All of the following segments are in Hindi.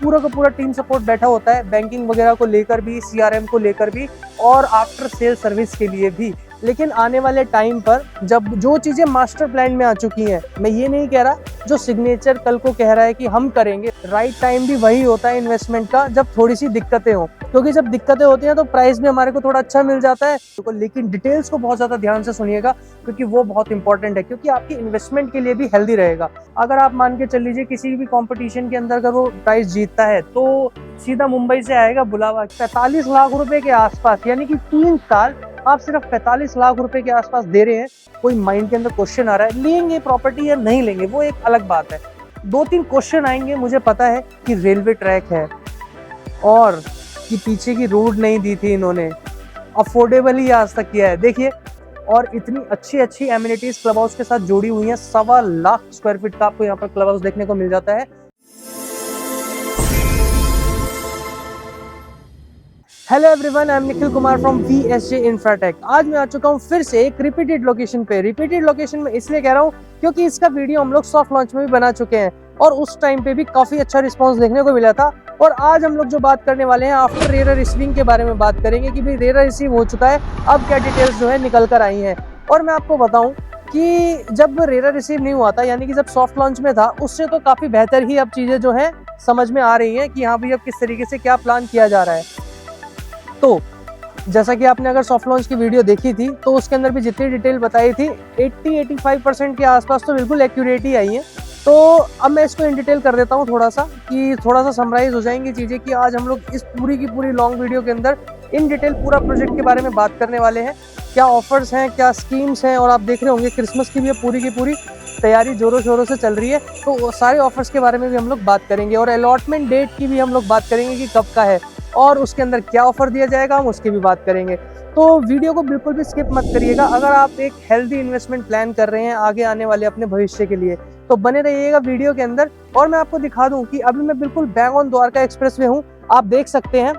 पूरा का पूरा टीम सपोर्ट बैठा होता है, बैंकिंग वगैरह को लेकर भी, CRM को लेकर भी और आफ्टर सेल सर्विस के लिए भी। लेकिन आने वाले टाइम पर जब जो चीज़ें मास्टर प्लान में आ चुकी हैं, मैं ये नहीं कह रहा जो सिग्नेचर कल को कह रहा है कि हम करेंगे, राइट टाइम भी वही होता है इन्वेस्टमेंट का जब थोड़ी सी दिक्कतें हो, क्योंकि जब दिक्कतें होती हैं तो प्राइस भी हमारे को थोड़ा अच्छा मिल जाता है। लेकिन डिटेल्स को बहुत ज़्यादा ध्यान से सुनिएगा क्योंकि वो बहुत इंपॉर्टेंट है, क्योंकि आपकी इन्वेस्टमेंट के लिए भी हेल्दी रहेगा। अगर आप मान के चल लीजिए किसी भी कॉम्पिटिशन के अंदर अगर वो प्राइस जीतता है तो सीधा मुंबई से आएगा बुलावा 45 लाख रुपए के आसपास, यानी कि 3 साल आप सिर्फ 45 लाख रुपए के आसपास दे रहे हैं। कोई माइंड के अंदर क्वेश्चन आ रहा है लेंगे प्रॉपर्टी या नहीं लेंगे, वो एक अलग बात है। 2-3 क्वेश्चन आएंगे, मुझे पता है कि रेलवे ट्रैक है और कि पीछे की रोड नहीं दी थी इन्होंने, अफोर्डेबल ही आज तक किया है देखिए, और इतनी अच्छी अच्छी एमिनिटीज क्लब हाउस के साथ जोड़ी हुई हैं। 1.25 लाख स्क्वायर फीट का आपको यहाँ पर क्लब हाउस देखने को मिल जाता है। Hello everyone, I am Nikhil Kumar from VSJ Infratech. आज मैं आ चुका हूँ फिर से एक रिपीटेड लोकेशन पे। रिपीटेड लोकेशन में इसलिए कह रहा हूँ क्योंकि इसका वीडियो हम लोग सॉफ्ट लॉन्च में भी बना चुके हैं और उस टाइम पे भी काफी अच्छा रिस्पांस देखने को मिला था। और आज हम लोग जो बात करने वाले हैं आफ्टर रेरा रिसीविंग के बारे में बात करेंगे कि भाई रेरा रिसीव हो चुका है, अब क्या डिटेल्स जो है निकल कर आई हैं। और मैं आपको बताऊं कि जब रेरा रिसीव नहीं हुआ था, यानी कि जब सॉफ्ट लॉन्च में था, उससे तो काफी बेहतर ही अब चीजें जो है समझ में आ रही हैं कि हाँ भाई अब किस तरीके से क्या प्लान किया जा रहा है। तो जैसा कि आपने अगर सॉफ्ट लॉन्च की वीडियो देखी थी तो उसके अंदर भी जितनी डिटेल बताई थी 80-85% के आसपास तो बिल्कुल एक्यूरेट ही आई है। तो अब मैं इसको इन डिटेल कर देता हूँ थोड़ा सा समराइज हो जाएंगी चीज़ें कि आज हम लोग इस पूरी की पूरी लॉन्ग वीडियो के अंदर इन डिटेल पूरा प्रोजेक्ट के बारे में बात करने वाले हैं। क्या ऑफर्स हैं, क्या स्कीम्स हैं, और आप देख रहे होंगे क्रिसमस की भी पूरी की पूरी तैयारी जोरों शोरों से चल रही है, तो सारे ऑफर्स के बारे में भी हम लोग बात करेंगे और अलॉटमेंट डेट की भी हम लोग बात करेंगे कि कब का है और उसके अंदर क्या ऑफर दिया जाएगा, हम उसकी भी बात करेंगे। तो वीडियो को बिल्कुल भी स्किप मत करिएगा। अगर आप एक हेल्दी इन्वेस्टमेंट प्लान कर रहे हैं आगे आने वाले अपने भविष्य के लिए तो बने रहिएगा वीडियो के अंदर। और मैं आपको दिखा दूं कि अभी मैं बिल्कुल bang on Dwarka express way हूँ। आप देख सकते हैं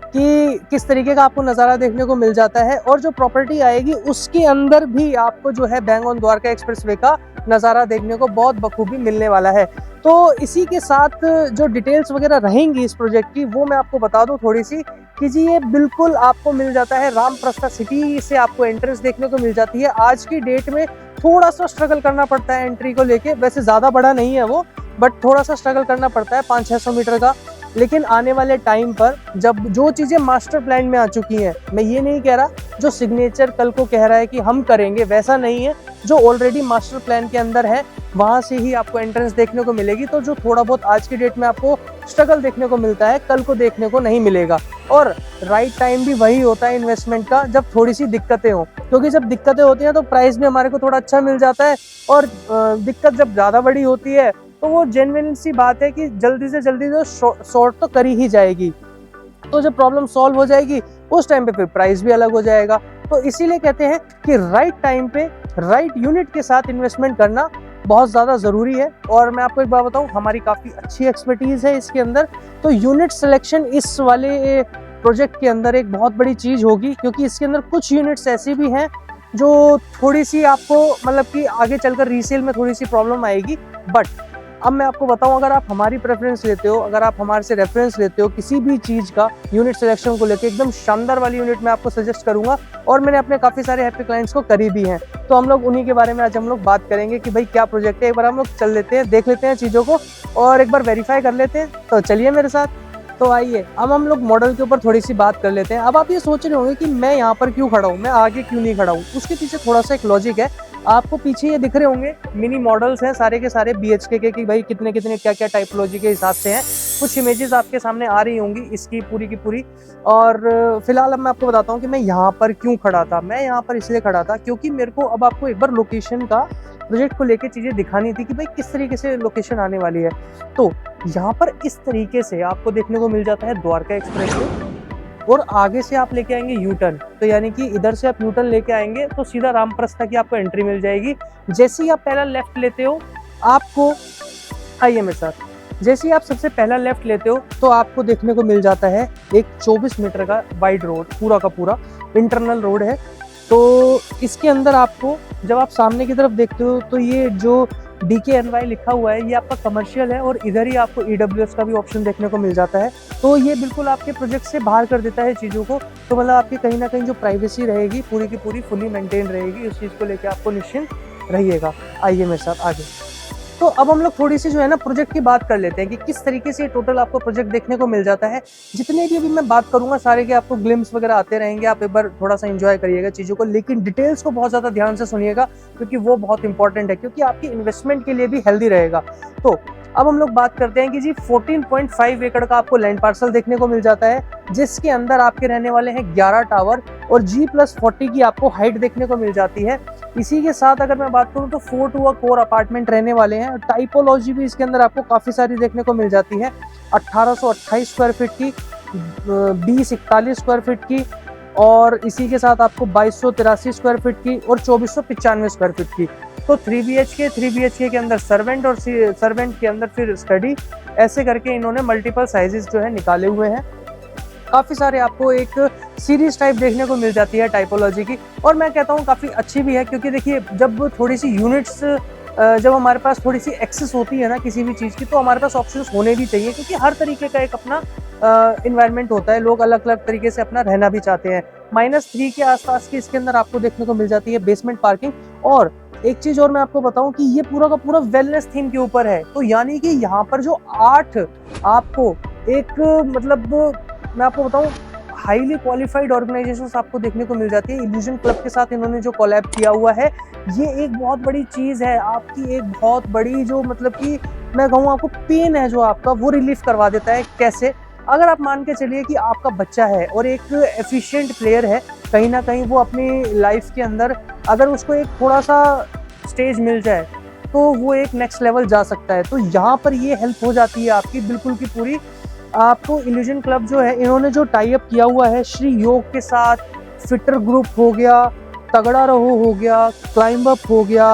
कि किस तरीके का आपको नज़ारा देखने को मिल जाता है और जो प्रॉपर्टी आएगी उसके अंदर भी आपको जो है बैंग ऑन द्वारका एक्सप्रेसवे का नज़ारा देखने को बहुत बखूबी मिलने वाला है। तो इसी के साथ जो डिटेल्स वगैरह रहेंगी इस प्रोजेक्ट की वो मैं आपको बता दूं थोड़ी सी कि जी ये बिल्कुल आपको मिल जाता है रामप्रस्था सिटी से, आपको एंट्रेंस देखने को मिल जाती है। आज की डेट में थोड़ा सा स्ट्रगल करना पड़ता है एंट्री को लेके, वैसे ज़्यादा बड़ा नहीं है वो, बट थोड़ा सा स्ट्रगल करना पड़ता है 500-600 मीटर का। लेकिन आने वाले टाइम पर जब जो चीज़ें मास्टर प्लान में आ चुकी हैं, मैं ये नहीं कह रहा जो सिग्नेचर कल को कह रहा है कि हम करेंगे, वैसा नहीं है। जो ऑलरेडी मास्टर प्लान के अंदर है वहाँ से ही आपको एंट्रेंस देखने को मिलेगी। तो जो थोड़ा बहुत आज की डेट में आपको स्ट्रगल देखने को मिलता है कल को देखने को नहीं मिलेगा। और राइट टाइम भी वही होता है इन्वेस्टमेंट का जब थोड़ी सी दिक्कतें हो, क्योंकि जब दिक्कतें होती हैं तो प्राइस भी हमारे को थोड़ा अच्छा मिल जाता है। और दिक्कत जब ज़्यादा बड़ी होती है तो वो जेन्युइन सी बात है कि जल्दी से जल्दी जो सॉर्ट तो करी ही जाएगी। तो जब प्रॉब्लम सॉल्व हो जाएगी उस टाइम पे फिर प्राइस भी अलग हो जाएगा। तो इसीलिए कहते हैं कि राइट टाइम पे राइट यूनिट के साथ इन्वेस्टमेंट करना बहुत ज़्यादा ज़रूरी है। और मैं आपको एक बात बताऊं, हमारी काफ़ी अच्छी एक्सपर्टीज़ है इसके अंदर। तो यूनिट सिलेक्शन इस वाले प्रोजेक्ट के अंदर एक बहुत बड़ी चीज़ होगी, क्योंकि इसके अंदर कुछ यूनिट्स ऐसी भी हैं जो थोड़ी सी आपको मतलब कि आगे चलकर रीसेल में थोड़ी सी प्रॉब्लम आएगी। बट अब मैं आपको बताऊं, अगर आप हमारी प्रेफरेंस लेते हो, अगर आप हमारे से रेफरेंस लेते हो किसी भी चीज़ का यूनिट सिलेक्शन को लेके, एकदम शानदार वाली यूनिट मैं आपको सजेस्ट करूंगा और मैंने अपने काफ़ी सारे हैप्पी क्लाइंट्स को करी भी हैं। तो हम लोग उन्हीं के बारे में आज हम लोग बात करेंगे कि भाई क्या प्रोजेक्ट है। एक बार हम लोग चल लेते हैं, देख लेते हैं चीज़ों को और एक बार वेरीफाई कर लेते हैं। तो चलिए मेरे साथ। तो आइए अब हम लोग मॉडल के ऊपर थोड़ी सी बात कर लेते हैं। अब आप ये सोच रहे होंगे कि मैं यहाँ पर क्यों खड़ा हूँ, मैं आगे क्यों नहीं खड़ा हूँ। उसके पीछे थोड़ा सा एक लॉजिक है। आपको पीछे ये दिख रहे होंगे मिनी मॉडल्स हैं सारे के सारे BHK के कि भाई कितने कितने क्या क्या टाइपोलॉजी के हिसाब से हैं। कुछ इमेजेस आपके सामने आ रही होंगी इसकी पूरी की पूरी। और फिलहाल अब मैं आपको बताता हूँ कि मैं यहाँ पर क्यों खड़ा था। मैं यहाँ पर इसलिए खड़ा था क्योंकि मेरे को अब आपको एक बार लोकेशन का प्रोजेक्ट को लेके चीज़ें दिखानी थी कि भाई किस तरीके से लोकेशन आने वाली है। तो यहाँ पर इस तरीके से आपको देखने को मिल जाता है द्वारका एक्सप्रेस वे और आगे से आप लेके आएंगे यू टर्न। तो यानी कि इधर से आप यू टर्न लेके आएंगे तो सीधा रामप्रस्था की आपको एंट्री मिल जाएगी। जैसे ही आप पहला लेफ्ट लेते हो आपको, आइए मेरे साथ, जैसे ही आप सबसे पहला लेफ्ट लेते हो तो आपको देखने को मिल जाता है एक 24 मीटर का वाइड रोड, पूरा का पूरा इंटरनल रोड है। तो इसके अंदर आपको जब आप सामने की तरफ देखते हो तो ये जो DKNY लिखा हुआ है, ये आपका कमर्शियल है और इधर ही आपको EWS का भी ऑप्शन देखने को मिल जाता है। तो ये बिल्कुल आपके प्रोजेक्ट से बाहर कर देता है चीज़ों को, तो मतलब आपकी कहीं ना कहीं जो प्राइवेसी रहेगी पूरी की पूरी फुली मेंटेन रहेगी, उस चीज़ को लेकर आपको निश्चिंत रहिएगा। आइए मेरे साथ आगे। तो अब हम लोग थोड़ी सी जो है ना प्रोजेक्ट की बात कर लेते हैं कि किस तरीके से टोटल आपको प्रोजेक्ट देखने को मिल जाता है। जितने भी अभी मैं बात करूंगा सारे के आपको ग्लिम्स वगैरह आते रहेंगे, आप एक बार थोड़ा सा एंजॉय करिएगा चीज़ों को, लेकिन डिटेल्स को बहुत ज़्यादा ध्यान से सुनिएगा क्योंकि वो बहुत इंपॉर्टेंट है, क्योंकि आपकी इन्वेस्टमेंट के लिए भी हेल्दी रहेगा। तो अब हम लोग बात करते हैं कि जी 14.5 एकड़ का आपको लैंड पार्सल देखने को मिल जाता है, जिसके अंदर आपके रहने वाले हैं 11 टावर और G+40 की आपको हाइट देखने को मिल जाती है। इसी के साथ अगर मैं बात करूं तो 4 टू कोर अपार्टमेंट रहने वाले हैं। टाइपोलॉजी भी इसके अंदर आपको काफ़ी सारी देखने को मिल जाती है, 1828 स्क्वायर फीट की, 2041 स्क्वायर फीट की, और इसी के साथ आपको 2283 स्क्वायर फीट की और 2495 स्क्वायर फीट की। तो 3 BHK के अंदर सर्वेंट और सर्वेंट के अंदर फिर स्टडी, ऐसे करके इन्होंने मल्टीपल साइजेस जो है निकाले हुए हैं। काफ़ी सारे आपको एक सीरीज टाइप देखने को मिल जाती है टाइपोलॉजी की, और मैं कहता हूँ काफ़ी अच्छी भी है, क्योंकि देखिए जब थोड़ी सी यूनिट्स जब हमारे पास थोड़ी सी एक्सेस होती है ना किसी भी चीज़ की, तो हमारे पास ऑप्शंस होने भी चाहिए, क्योंकि हर तरीके का एक अपना इन्वायरमेंट होता है, लोग अलग अलग तरीके से अपना रहना भी चाहते हैं। -3 के आसपास की इसके अंदर आपको देखने को मिल जाती है बेसमेंट पार्किंग। और एक चीज़ और मैं आपको बताऊं कि ये पूरा का पूरा वेलनेस थीम के ऊपर है, तो यानी कि यहाँ पर जो 8 आपको एक मतलब मैं आपको बताऊं हाईली क्वालिफाइड ऑर्गेनाइजेशंस आपको देखने को मिल जाती है। इल्यूजन क्लब के साथ इन्होंने जो कोलैब किया हुआ है, ये एक बहुत बड़ी चीज़ है, आपकी एक बहुत बड़ी जो मतलब कि मैं कहूँ आपको पेन है जो आपका, वो रिलीफ करवा देता है। कैसे? अगर आप मान के चलिए कि आपका बच्चा है और एक एफिशिएंट प्लेयर है, कहीं ना कहीं वो अपनी लाइफ के अंदर अगर उसको एक थोड़ा सा स्टेज मिल जाए तो वो एक नेक्स्ट लेवल जा सकता है। तो यहाँ पर ये हेल्प हो जाती है आपकी बिल्कुल की पूरी। आपको इल्यूजन क्लब जो है इन्होंने जो टाई अप किया हुआ है श्री योग के साथ, फिटर ग्रुप हो गया, तगड़ा रहो हो गया, क्लाइंब अप हो गया,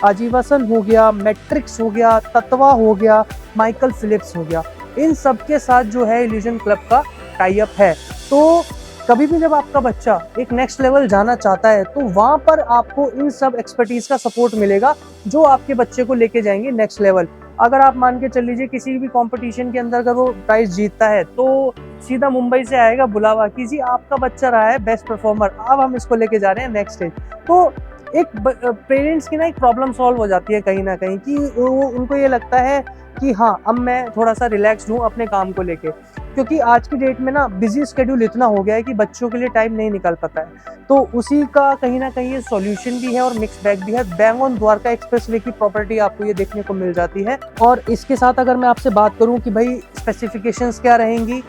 आजीवासन हो गया, मैट्रिक्स हो गया, तत्वा हो गया, माइकल फिलिप्स हो गया, इन सब के साथ जो है इल्यूजन क्लब का टाई अप है। तो कभी भी जब आपका बच्चा एक नेक्स्ट लेवल जाना चाहता है तो वहाँ पर आपको इन सब एक्सपर्टीज का सपोर्ट मिलेगा जो आपके बच्चे को लेके जाएंगे नेक्स्ट लेवल। अगर आप मान के चल लीजिए किसी भी कंपटीशन के अंदर अगर वो प्राइज जीतता है तो सीधा मुंबई से आएगा बुलावा कि जी आपका बच्चा रहा है बेस्ट परफॉर्मर, अब हम इसको लेके जा रहे हैं नेक्स्ट स्टेज। तो एक पेरेंट्स की ना एक प्रॉब्लम सॉल्व हो जाती है कहीं ना कहीं, कि उनको ये लगता है कि हाँ अब मैं थोड़ा सा रिलैक्स्ड हूँ अपने काम को लेके, क्योंकि आज की डेट में ना बिजी स्केड्यूल इतना हो गया है कि बच्चों के लिए टाइम नहीं निकल पाता है। तो उसी का कहीं ना कहीं ये सॉल्यूशन भी है और मिक्स बैग भी है। बैंगन द्वारका एक्सप्रेसवे की प्रॉपर्टी आपको ये देखने को मिल जाती है। और इसके साथ अगर मैं आपसे बात करूं कि भाई स्पेसिफिकेशंस क्या रहेंगी,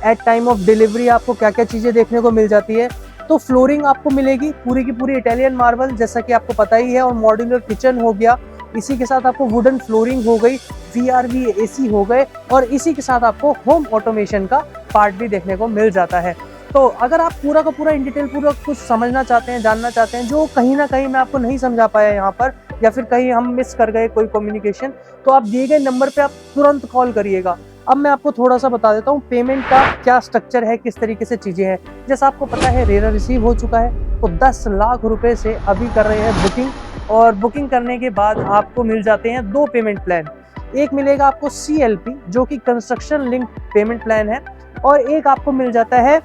एट टाइम ऑफ डिलीवरी आपको क्या क्या चीज़ें देखने को मिल जाती है, तो फ्लोरिंग आपको मिलेगी पूरी की पूरी इटालियन मार्बल जैसा कि आपको पता ही है, और मॉड्यूलर किचन हो गया, इसी के साथ आपको वुडन फ्लोरिंग हो गई, VRV AC हो गए, और इसी के साथ आपको होम ऑटोमेशन का पार्ट भी देखने को मिल जाता है। तो अगर आप पूरा का पूरा इन डिटेल पूरा कुछ समझना चाहते हैं, जानना चाहते हैं, जो कहीं ना कहीं मैं आपको नहीं समझा पाया यहाँ पर, या फिर कहीं हम मिस कर गए कोई कम्युनिकेशन, तो आप दिए गए नंबर पे आप तुरंत कॉल करिएगा। अब मैं आपको थोड़ा सा बता देता हूँ पेमेंट का क्या स्ट्रक्चर है, किस तरीके से चीज़ें हैं। जैसा आपको पता है रेरा रिसीव हो चुका है, तो 10 लाख रुपए से अभी कर रहे हैं बुकिंग, और बुकिंग करने के बाद आपको मिल जाते हैं 2 पेमेंट प्लान। एक मिलेगा आपको CLP जो कि कंस्ट्रक्शन लिंक पेमेंट प्लान है, और एक आपको मिल जाता है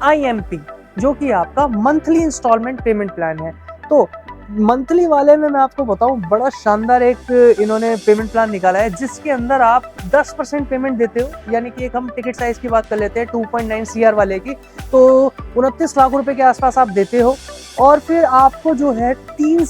IMP जो कि आपका मंथली इंस्टॉलमेंट पेमेंट प्लान है। तो मंथली वाले में मैं आपको बताऊं बड़ा शानदार एक इन्होंने पेमेंट प्लान निकाला है, जिसके अंदर आप 10% पेमेंट देते हो, यानी कि एक हम टिकट साइज की बात कर लेते हैं 2.9 CR वाले की, तो 29 लाख रुपए के आसपास आप देते हो, और फिर आपको जो है 3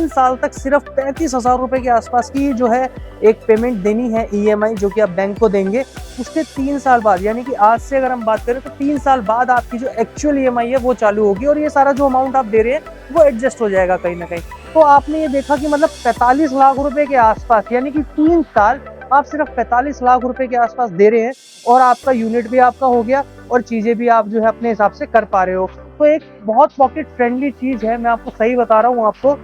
साल तक सिर्फ 35,000 रुपए के आसपास की जो है एक पेमेंट देनी है EMI, जो कि आप बैंक को देंगे। उसके 3 साल बाद, यानी कि आज से अगर हम बात करें तो 3 साल बाद आपकी जो एक्चुअल EMI है वो चालू होगी, और ये सारा जो अमाउंट आप दे रहे हैं वो एडजस्ट हो जाएगा कहीं ना कहीं। तो आपने ये देखा कि मतलब 45 लाख रुपए के आसपास, यानी कि 3 साल आप सिर्फ 45 लाख रुपए के आसपास दे रहे हैं, और आपका यूनिट भी आपका हो गया और चीज़ें भी आप जो है अपने हिसाब से कर पा रहे हो। तो एक बहुत पॉकेट फ्रेंडली चीज़ है, मैं आपको सही बता रहा हूँ आपको,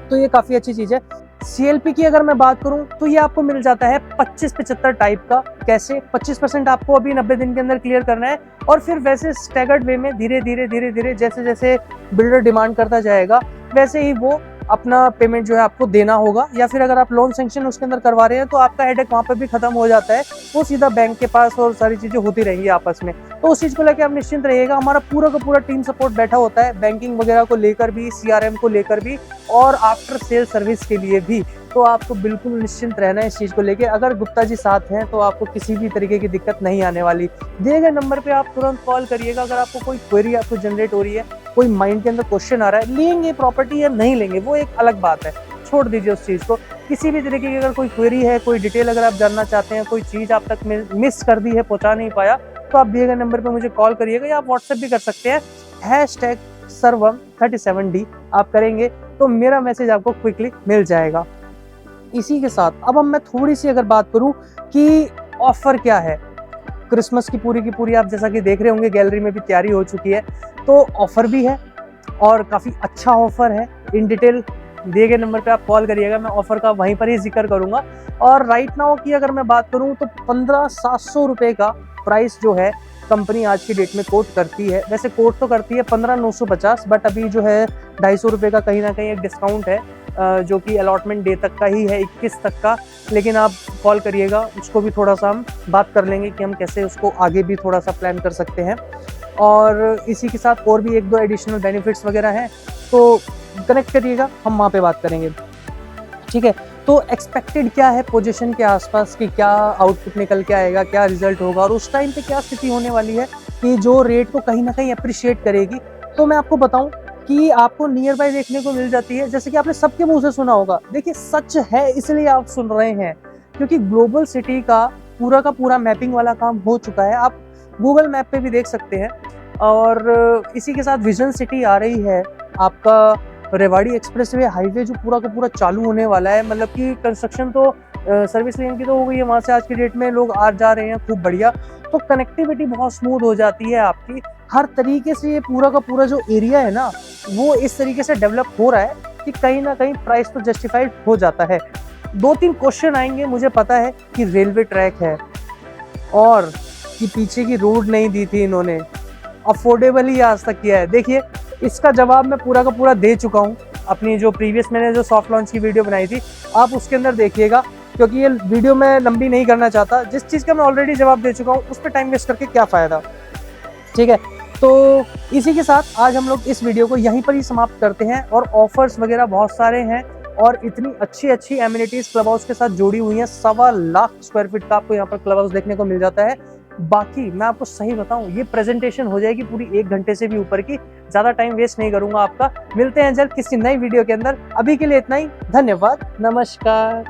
तो ये काफ़ी अच्छी चीज़ है। CLP की अगर मैं बात करूं तो ये आपको मिल जाता है 25-75 टाइप का। कैसे? 25% आपको अभी 90 दिन के अंदर क्लियर करना है, और फिर वैसे स्टैगर्ड वे में धीरे धीरे जैसे जैसे बिल्डर डिमांड करता जाएगा वैसे ही वो अपना पेमेंट जो है आपको देना होगा, या फिर अगर आप लोन सेंक्शन उसके अंदर करवा रहे हैं तो आपका हेडेक वहाँ पर भी खत्म हो जाता है, वो सीधा बैंक के पास और सारी चीज़ें होती रहेंगी आपस में। तो उस चीज़ को लेकर आप निश्चिंत रहिएगा, हमारा पूरा का पूरा टीम सपोर्ट बैठा होता है बैंकिंग वगैरह को लेकर भी, CRM को लेकर भी और आफ्टर सेल सर्विस के लिए भी। तो आपको बिल्कुल निश्चिंत रहना है इस चीज़ को लेके। अगर गुप्ता जी साथ हैं तो आपको किसी भी तरीके की दिक्कत नहीं आने वाली। दिए गए नंबर पे आप तुरंत कॉल करिएगा अगर आपको कोई क्वेरी आपको जनरेट हो रही है, कोई माइंड के अंदर क्वेश्चन आ रहा है, लेंगे प्रॉपर्टी या नहीं लेंगे वो एक अलग बात है, छोड़ दीजिए उस चीज़ को। किसी भी तरीके की अगर कोई क्वेरी है, कोई डिटेल अगर आप जानना चाहते हैं, कोई चीज़ आप तक मिस कर दी है, पहुँचा नहीं पाया, तो आप दिए गए नंबर पर मुझे कॉल करिएगा या आप व्हाट्सएप भी कर सकते हैं। #सर्वम37D आप करेंगे तो मेरा मैसेज आपको क्विकली मिल जाएगा। इसी के साथ अब मैं थोड़ी सी अगर बात करूं कि ऑफर क्या है, क्रिसमस की पूरी आप जैसा कि देख रहे होंगे गैलरी में भी तैयारी हो चुकी है, तो ऑफर भी है और काफ़ी अच्छा ऑफर है। इन डिटेल दिए गए नंबर पे आप कॉल करिएगा, मैं ऑफर का वहीं पर ही जिक्र करूंगा। और राइट नाउ की अगर मैं बात करूं तो 15,700 रुपये का प्राइस जो है कंपनी आज की डेट में कोट करती है। वैसे कोट तो करती है 15,950, बट अभी जो है 250 रुपये का कहीं ना कहीं एक डिस्काउंट है, जो कि अलॉटमेंट डे तक का ही है, 21 तक का। लेकिन आप कॉल करिएगा, उसको भी थोड़ा सा हम बात कर लेंगे कि हम कैसे उसको आगे भी थोड़ा सा प्लान कर सकते हैं। और इसी के साथ और भी 1-2 एडिशनल बेनिफिट्स वगैरह हैं, तो कनेक्ट करिएगा, हम वहाँ पे बात करेंगे, ठीक है। तो एक्सपेक्टेड क्या है पोजीशन के आसपास कि क्या आउटपुट निकल के आएगा, क्या रिजल्ट होगा और उस टाइम पे क्या स्थिति होने वाली है कि जो रेट को कहीं ना कहीं अप्रिशिएट करेगी। तो मैं आपको बताऊं कि आपको नियर बाय देखने को मिल जाती है, जैसे कि आपने सबके मुंह से सुना होगा, देखिए सच है इसलिए आप सुन रहे हैं, क्योंकि ग्लोबल सिटी का पूरा मैपिंग वाला काम हो चुका है, आप गूगल मैप पे भी देख सकते हैं। और इसी के साथ विजन सिटी आ रही है, आपका रेवाड़ी एक्सप्रेसवे हाईवे जो पूरा का पूरा चालू होने वाला है, मतलब कि कंस्ट्रक्शन तो सर्विस लेन की तो हो गई है, वहाँ से आज की डेट में लोग आ जा रहे हैं, खूब बढ़िया। तो कनेक्टिविटी बहुत स्मूथ हो जाती है आपकी, हर तरीके से ये पूरा का पूरा जो एरिया है ना वो इस तरीके से डेवलप हो रहा है कि कहीं ना कहीं प्राइस तो जस्टिफाइड हो जाता है। 2-3 क्वेश्चन आएंगे, मुझे पता है कि रेलवे ट्रैक है और कि पीछे की रोड नहीं दी थी इन्होंने, अफोर्डेबल ही आज तक किया है। देखिए इसका जवाब मैं पूरा का पूरा दे चुका हूँ अपनी जो प्रीवियस मैंने जो सॉफ्ट लॉन्च की वीडियो बनाई थी, आप उसके अंदर देखिएगा, क्योंकि ये वीडियो मैं लंबी नहीं करना चाहता। जिस चीज़ का मैं ऑलरेडी जवाब दे चुका हूँ उस पर टाइम वेस्ट करके क्या फ़ायदा, ठीक है। तो इसी के साथ आज हम लोग इस वीडियो को यहीं पर ही समाप्त करते हैं। और ऑफर्स वगैरह बहुत सारे हैं और इतनी अच्छी एमिनिटीज़ क्लब हाउस के साथ जुड़ी हुई हैं। 1.25 लाख स्क्वायर फीट का आपको यहाँ पर क्लब हाउस देखने को मिल जाता है। बाकी मैं आपको सही बताऊं, ये प्रेजेंटेशन हो जाएगी पूरी 1 घंटे से भी ऊपर की, ज़्यादा टाइम वेस्ट नहीं करूंगा आपका। मिलते हैं जल्द किसी नई वीडियो के अंदर, अभी के लिए इतना ही, धन्यवाद, नमस्कार।